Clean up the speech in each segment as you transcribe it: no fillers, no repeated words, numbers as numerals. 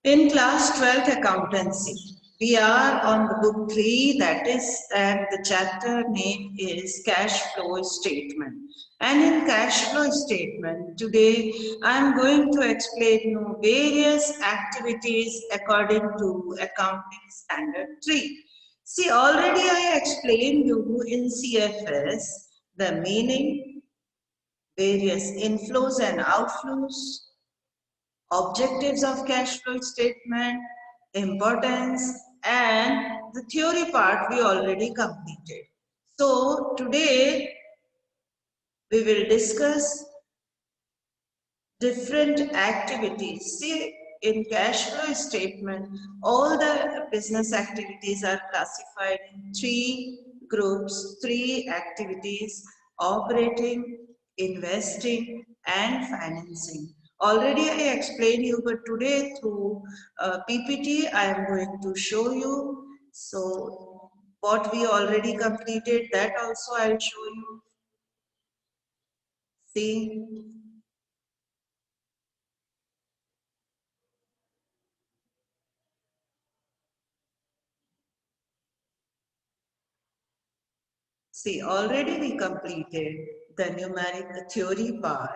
In class 12th accountancy, we are on the book 3, that is, and the chapter name is cash flow statement. And in cash flow statement, today I am going to explain you various activities according to accounting standard 3. See, already I explained you in CFS the meaning, various inflows and outflows, objectives of cash flow statement, importance, and the theory part we already completed. So today we will discuss different activities. See, in cash flow statement, all the business activities are classified in 3 groups, 3 activities: operating, investing, and financing. Already I explained you, but today through PPT I am going to show you. So what we already completed, that also I will show you. See. See, already we completed the numeric theory part,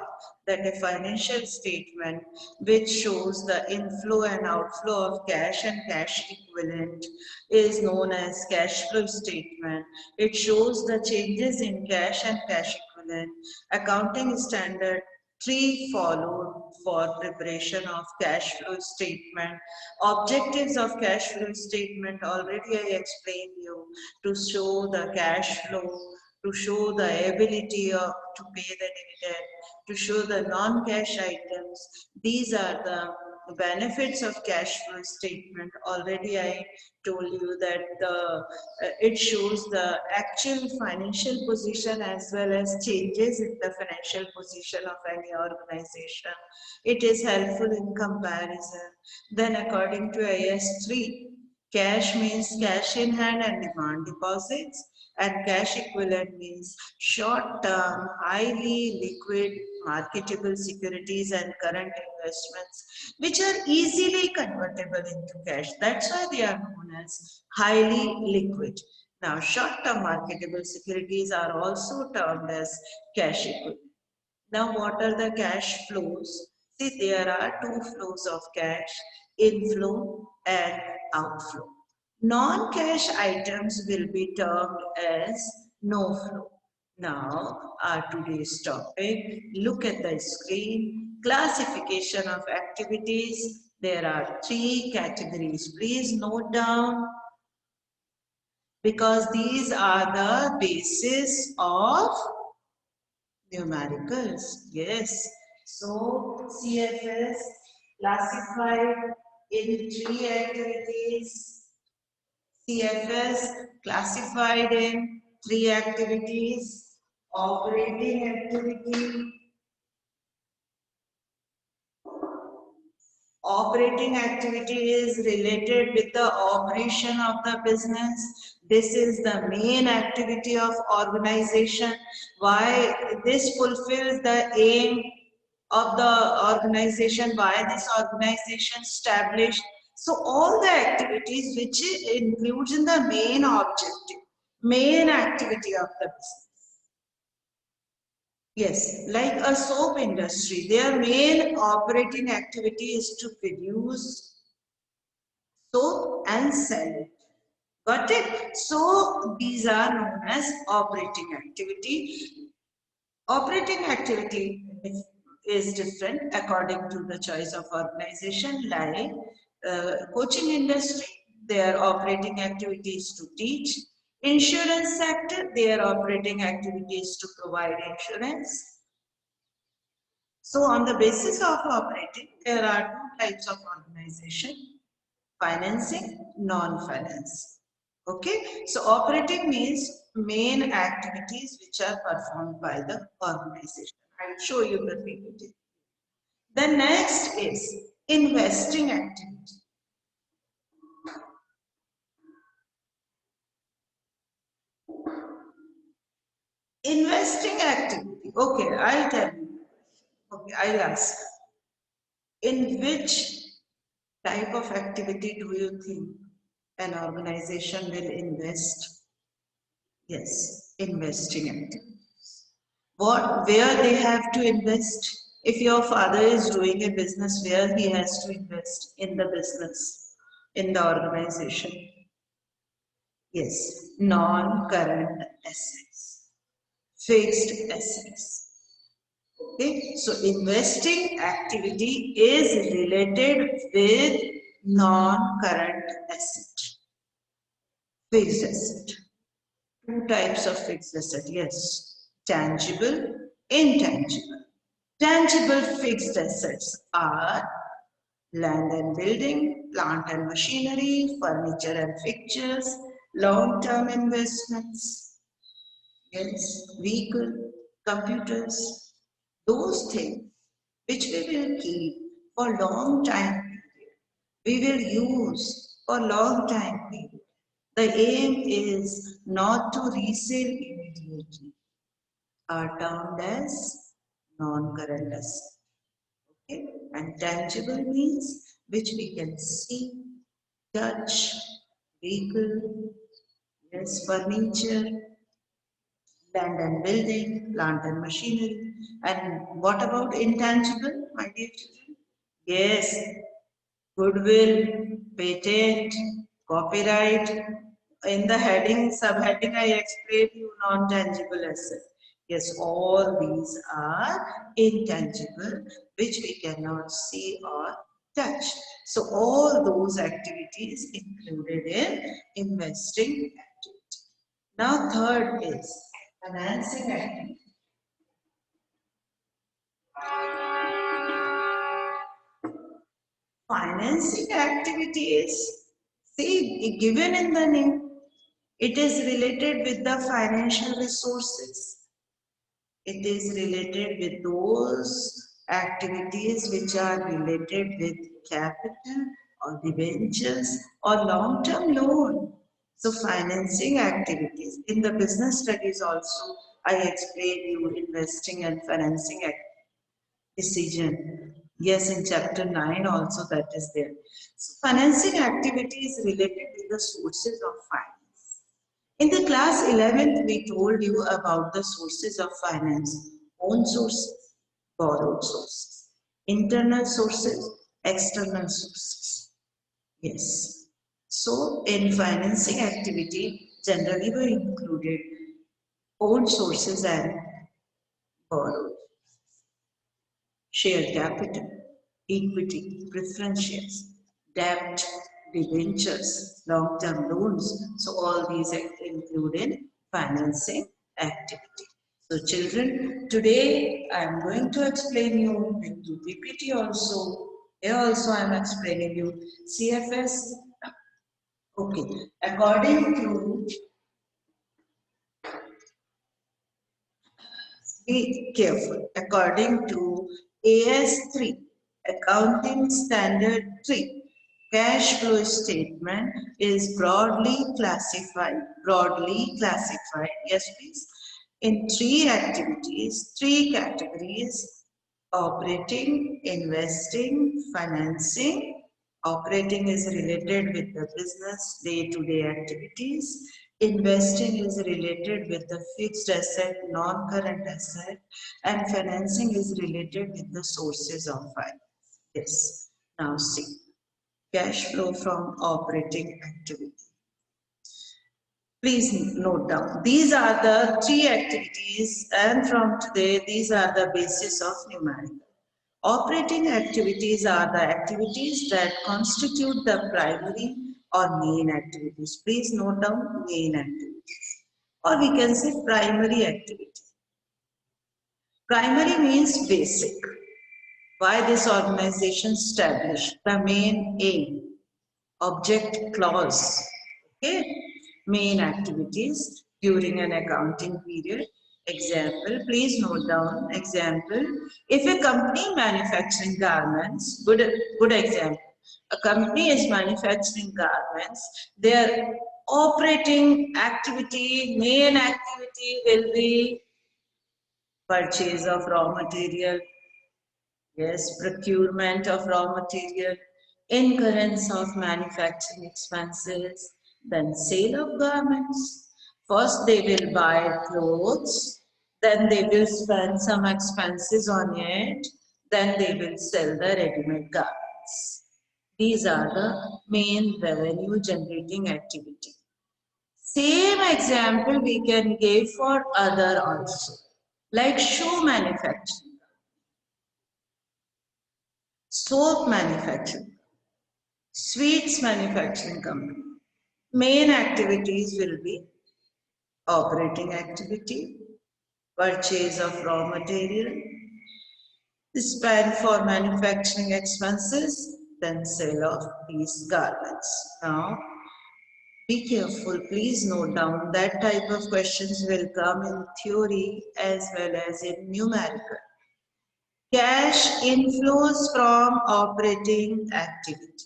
that a financial statement which shows the inflow and outflow of cash and cash equivalent is known as cash flow statement. It shows the changes in cash and cash equivalent. Accounting standard 3 followed for preparation of cash flow statement. Objectives of cash flow statement, already I explained you, to show the cash flow, to show the ability of to pay the dividend, to show the non-cash items. These are the benefits of cash flow statement. Already I told you that it shows the actual financial position as well as changes in the financial position of any organization. It is helpful in comparison. Then according to IS3, cash means cash in hand and demand deposits, and cash equivalent means short-term, highly liquid, marketable securities and current investments, which are easily convertible into cash. That's why they are known as highly liquid. Now, short-term marketable securities are also termed as cash equivalent. Now, what are the cash flows? See, there are 2 flows of cash: inflow and outflow. Non-cash items will be termed as no flow. Now, our today's topic, look at the screen, classification of activities. There are 3 categories. Please note down, because these are the basis of numericals. Yes. So CFS classified in 3 activities. CFS classified in 3 activities: operating activity. Operating activity is related with the operation of the business. This is the main activity of organization. Why this fulfills the aim of the organization, why this organization established. So all the activities which includes in the main objective, main activity of the business. Yes, like a soap industry, their main operating activity is to produce soap and sell it. Got it? So these are known as operating activity. Operating activity is different according to the choice of organization. Like coaching industry, their operating activities to teach. Insurance sector, their operating activities to provide insurance. So on the basis of operating, there are 2 types of organization: financing, non-finance. Okay, so operating means main activities which are performed by the organization. I will show you the PPT. The next is investing activity. Investing activity. Okay, I'll tell you. Okay, I'll ask. In which type of activity do you think an organization will invest? Yes, investing activity. Where they have to invest? If your father is doing a business, where he has to invest in the business, in the organization? Yes, non-current assets, fixed assets. Okay, so investing activity is related with non-current asset, fixed asset. Two types of fixed asset, yes, tangible, intangible. Tangible fixed assets are land and building, plant and machinery, furniture and fixtures, long-term investments, yes, vehicle, computers, those things which we will keep for long time period. We will use for long time period. The aim is not to resell immediately, are termed as non-current assets. Okay? And tangible means which we can see, touch, vehicle, yes, furniture, land and building, plant and machinery. And what about intangible, my dear children? Yes, goodwill, patent, copyright. In the heading, subheading, I explained you non-tangible asset. Yes, all these are intangible, which we cannot see or touch. So all those activities included in investing activity. Now third is financing activity. Financing activities, see, given in the name, it is related with the financial resources. It is related with those activities which are related with capital or debentures or long-term loan. So financing activities. In the business studies also, I explained you investing and financing decision. Yes, in chapter 9 also that is there. So financing activity is related with the sources of finance. In the class 11th, we told you about the sources of finance. Own sources, borrowed sources, internal sources, external sources. Yes. So in financing activity, generally we included own sources and borrowed. Share capital, equity, preference shares, debt, debentures, long-term loans. So all these include in financing activity. So children, today I am going to explain you with PPT also. Here also I am explaining you CFS. Okay, according to, be careful, according to AS3, Accounting Standard 3, cash flow statement is broadly classified, yes please, in three activities, three categories: operating, investing, financing. Operating is related with the business day-to-day activities. Investing is related with the fixed asset, non-current asset, and financing is related with the sources of finance. Yes. Now see, cash flow from operating activity. Please note down. These are the three activities, and from today, these are the basis of numerical. Operating activities are the activities that constitute the primary or main activities. Please note down main activities. Or we can say primary activity. Primary means basic. Why this organization established? The main aim. Object clause. Okay. Main activities during an accounting period. Example, please note down. Example, if a company manufacturing garments, good example. A company is manufacturing garments, their operating activity, main activity will be purchase of raw material, yes, procurement of raw material, incurrence of manufacturing expenses, then sale of garments. First they will buy clothes, then they will spend some expenses on it, then they will sell the ready-made garments. These are the main revenue generating activity. Same example we can give for other also, like shoe manufacturing, soap manufacturing, sweets manufacturing company. Main activities will be operating activity, purchase of raw material, spend for manufacturing expenses, then sale of these garments. Now, be careful, please note down that type of questions will come in theory as well as in numerical. Cash inflows from operating activity.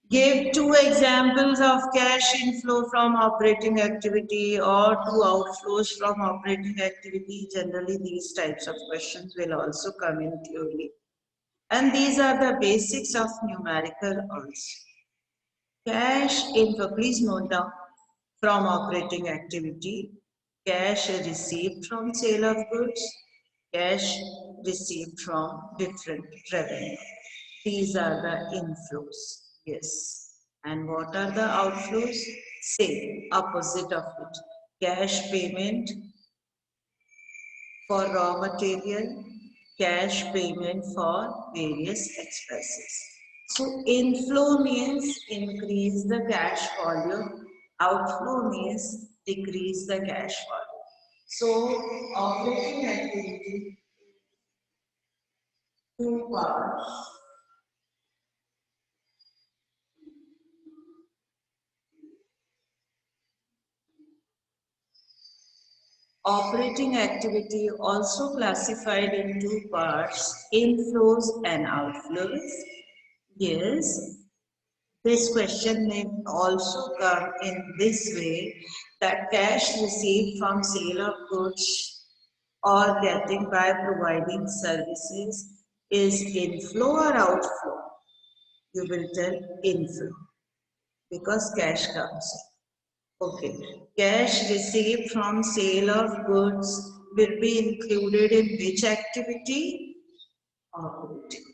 Give two examples of cash inflow from operating activity or two outflows from operating activity. Generally, these types of questions will also come in theory. And these are the basics of numerical also. Cash inflow, please note down, from operating activity, cash received from sale of goods, cash received from different revenue. These are the inflows. Yes. And what are the outflows? Same, opposite of it. Cash payment for raw material, cash payment for various expenses. So inflow means increase the cash volume, outflow means decrease the cash volume. So operating activity, two parts. Operating activity also classified in two parts, inflows and outflows. Yes, this question may also come in this way, that cash received from sale of goods or getting by providing services is inflow or outflow. You will tell inflow because cash comes in. Okay. Cash received from sale of goods will be included in which activity? Operating.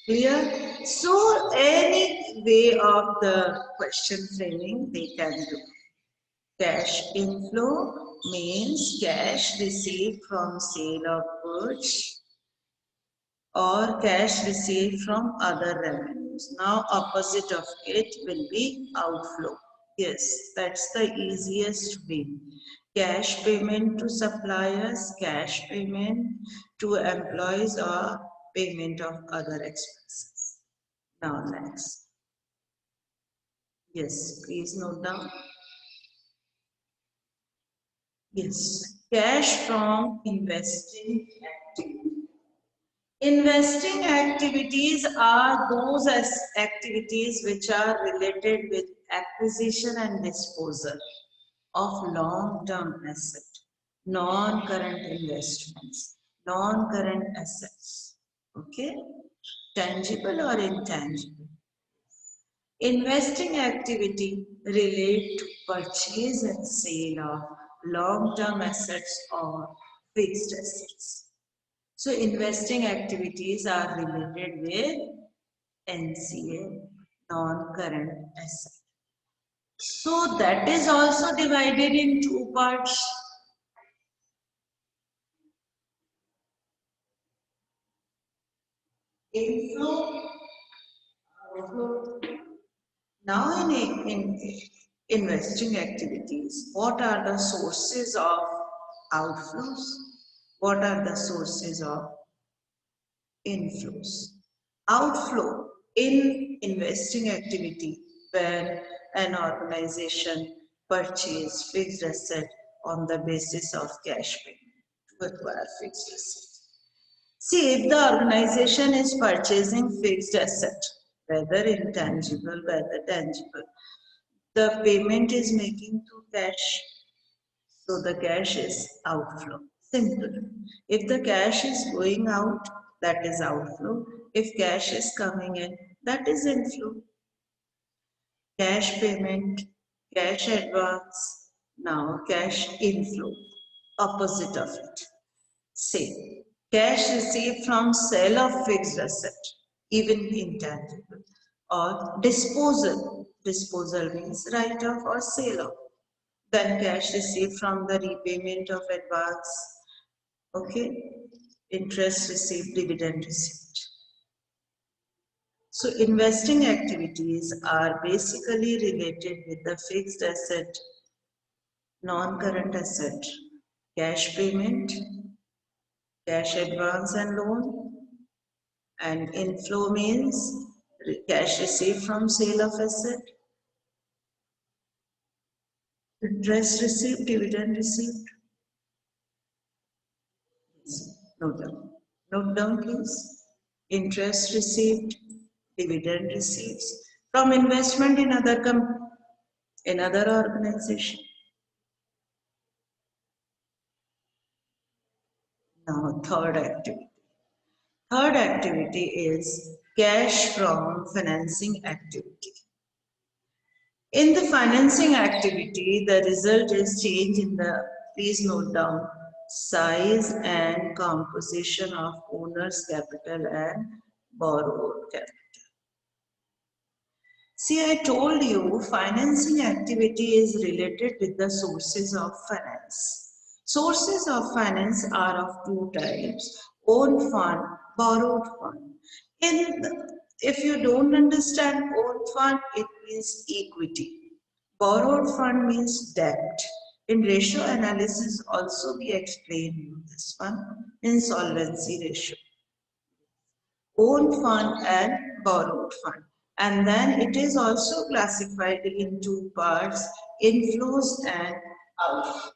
Clear? So, any way of the question framing they can do. Cash inflow means cash received from sale of goods or cash received from other revenues. Now, opposite of it will be outflow. Yes, that's the easiest way. Cash payment to suppliers, cash payment to employees, or payment of other expenses. Now, next. Yes, please note down. Yes, cash from investing activity. Investing activities are those activities which are related with acquisition and disposal of long-term asset, non-current investments, non-current assets. Okay? Tangible or intangible. Investing activity relate to purchase and sale of long-term assets or fixed assets. So investing activities are related with NCA, non-current asset. So that is also divided in two parts. Inflow, outflow. Now in investing activities, what are the sources of outflows? What are the sources of inflows? Outflow in investing activity when an organization purchase fixed asset on the basis of cash payment to acquire fixed asset. See, if the organization is purchasing fixed asset, whether intangible, whether tangible, the payment is making to cash, so the cash is outflow. Simple. If the cash is going out, that is outflow. If cash is coming in, that is inflow. Cash payment, cash advance, now cash inflow, opposite of it. Say, cash received from sale of fixed asset, even intangible, or disposal. Disposal means write off or sale of. Then cash received from the repayment of advance, okay, interest received, dividend received. So investing activities are basically related with the fixed asset, non-current asset, cash payment, cash advance and loan, and inflow means cash received from sale of asset, interest received, dividend received. Note down. Note down, please. Interest received, dividend receives from investment in other organization. Now, third activity. Third activity is cash from financing activity. In the financing activity, the result is change in the, please note down, size and composition of owner's capital and borrowed capital. See, I told you financing activity is related with the sources of finance. Sources of finance are of two types, own fund, borrowed fund. If you don't understand own fund, it means equity. Borrowed fund means debt. In ratio analysis also we explain you this one, insolvency ratio. Own fund and borrowed fund. And then it is also classified in two parts, inflows and outflows.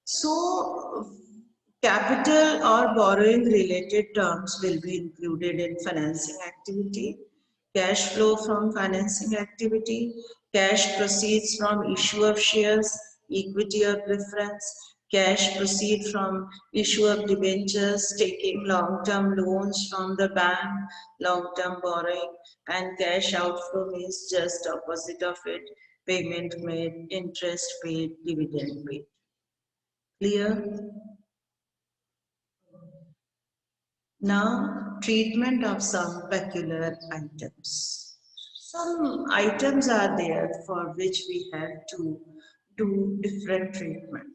So, capital or borrowing related terms will be included in financing activity, cash flow from financing activity, cash proceeds from issue of shares, equity or preference, cash proceed from issue of debentures, taking long-term loans from the bank, long-term borrowing, and cash outflow means just opposite of it, payment made, interest paid, dividend paid. Clear? Now, treatment of some peculiar items. Some items are there for which we have to do different treatment.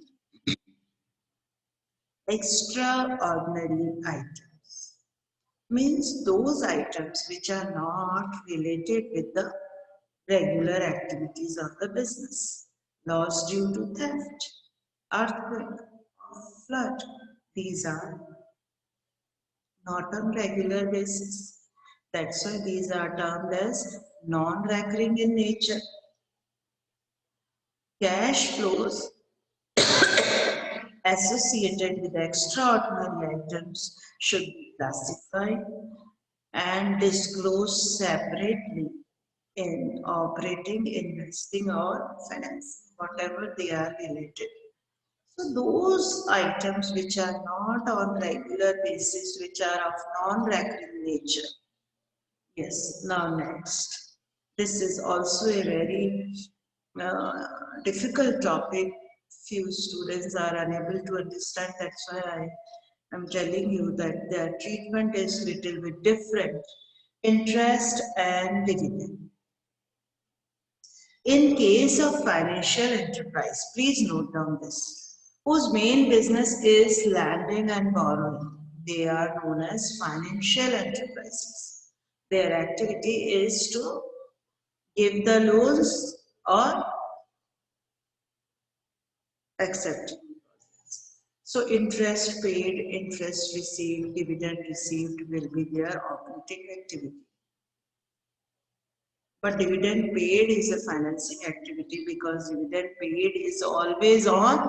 Extraordinary items means those items which are not related with the regular activities of the business. Loss due to theft, earthquake, flood. These are not on regular basis. That's why these are termed as non-recurring in nature. Cash flows associated with extraordinary items should be classified and disclosed separately in operating, investing or finance, whatever they are related. So those items which are not on regular basis, which are of non-recurring nature. Yes, now next. This is also a very difficult topic. Few students are unable to understand. That's why I am telling you that their treatment is little bit different. Interest and dividend. In case of financial enterprise, please note down this, whose main business is lending and borrowing. They are known as financial enterprises. Their activity is to give the loans or accept. So interest paid, interest received, dividend received will be their operating activity. But dividend paid is a financing activity because dividend paid is always on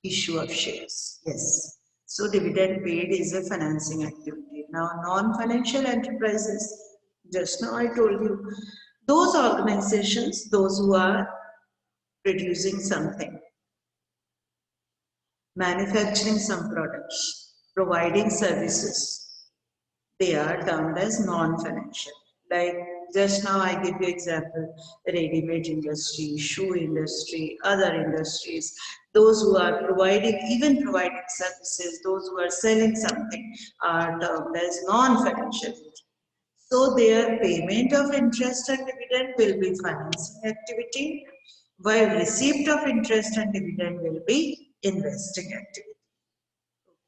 issue of shares. Yes. So dividend paid is a financing activity. Now non-financial enterprises, just now I told you, those organizations, those who are producing something, manufacturing some products, providing services. They are termed as non-financial. Like just now I give you example, ready-made industry, shoe industry, other industries, those who are providing, even providing services, those who are selling something are termed as non-financial. So their payment of interest and dividend will be financing activity, while receipt of interest and dividend will be investing activity.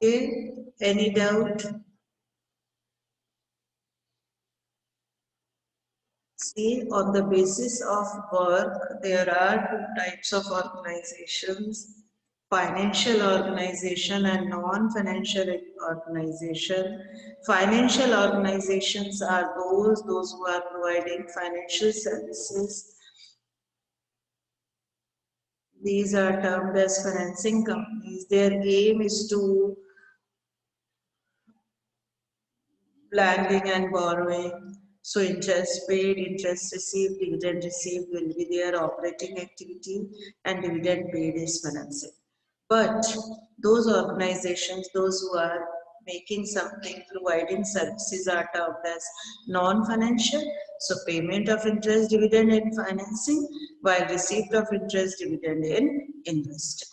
Okay, any doubt? See, on the basis of work, there are two types of organizations, financial organization and non-financial organization. Financial organizations are those who are providing financial services. These are termed as financing companies. Their aim is to lending and borrowing. So interest paid, interest received, dividend received will be their operating activity and dividend paid is financing. But those organizations, those who are making something, providing services are termed as non-financial. So payment of interest dividend in financing while receipt of interest dividend in investing.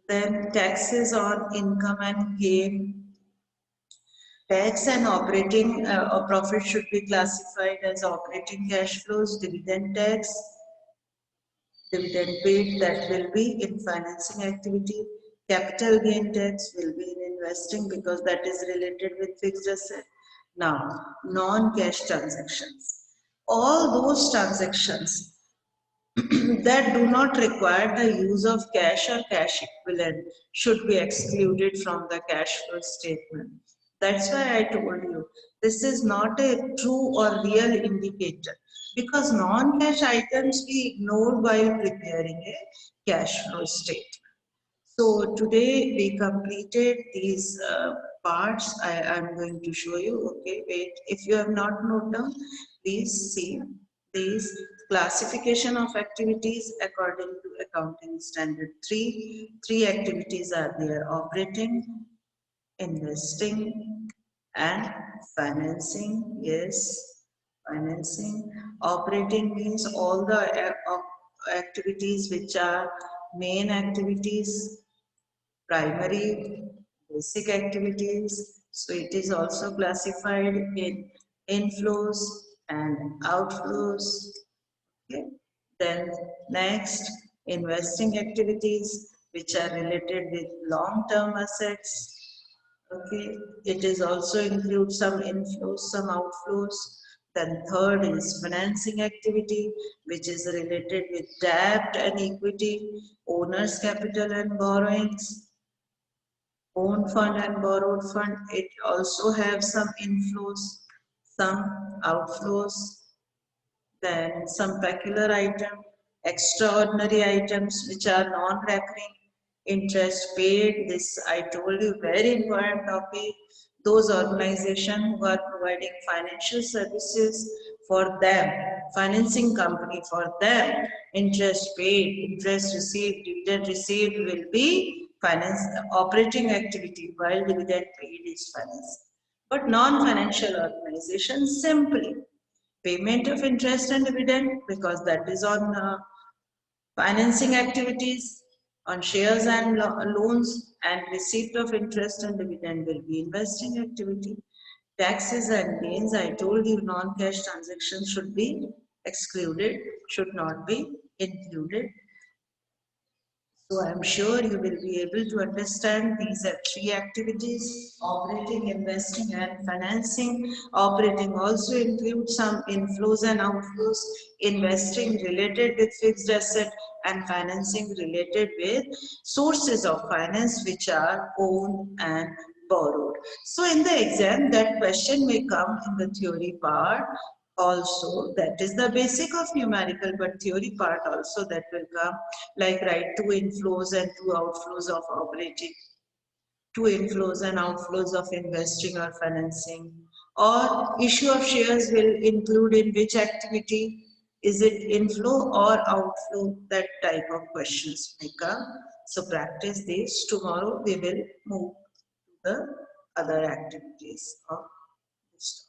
Then taxes on income and gain. Tax and operating or profit should be classified as operating cash flows, dividend tax, dividend paid that will be in financing activity, capital gain tax will be in investing because that is related with fixed asset. Now, non-cash transactions. All those transactions that do not require the use of cash or cash equivalent should be excluded from the cash flow statement. That's why I told you this is not a true or real indicator because non-cash items we ignore while preparing a cash flow statement. So today we completed these parts. I'm going to show you. Okay, wait. If you have not noted down, please see these classification of activities according to accounting standard 3. Three activities are there: operating, investing, and financing. Yes, financing. Operating means all the activities which are main activities, primary, basic activities. So it is also classified in inflows and outflows. Okay. Then next, investing activities which are related with long-term assets. Okay, it is also includes some inflows, some outflows. Then third is financing activity, which is related with debt and equity, owner's capital and borrowings, own fund and borrowed fund. It also have some inflows, some outflows, then some peculiar item, extraordinary items which are non-recurring, interest paid. This I told you very important topic. Those organizations who are providing financial services for them, financing company for them, interest paid, interest received, dividend received will be finance operating activity while dividend paid is finance. But non-financial organizations simply payment of interest and dividend because that is on financing activities, on shares and loans, and receipt of interest and dividend will be investing activity. Taxes and gains, I told you non-cash transactions should be excluded, should not be included. So I'm sure you will be able to understand these are three activities: operating, investing and financing. Operating also includes some inflows and outflows, investing related with fixed asset and financing related with sources of finance which are owned and borrowed. So in the exam that question may come in the theory part also, that is the basic of numerical, but theory part also that will come, like write two inflows and two outflows of operating, two inflows and outflows of investing or financing, Or issue of shares will include in which activity? Is it inflow or outflow? That type of questions may come. So practice this. Tomorrow we will move to the other activities of this.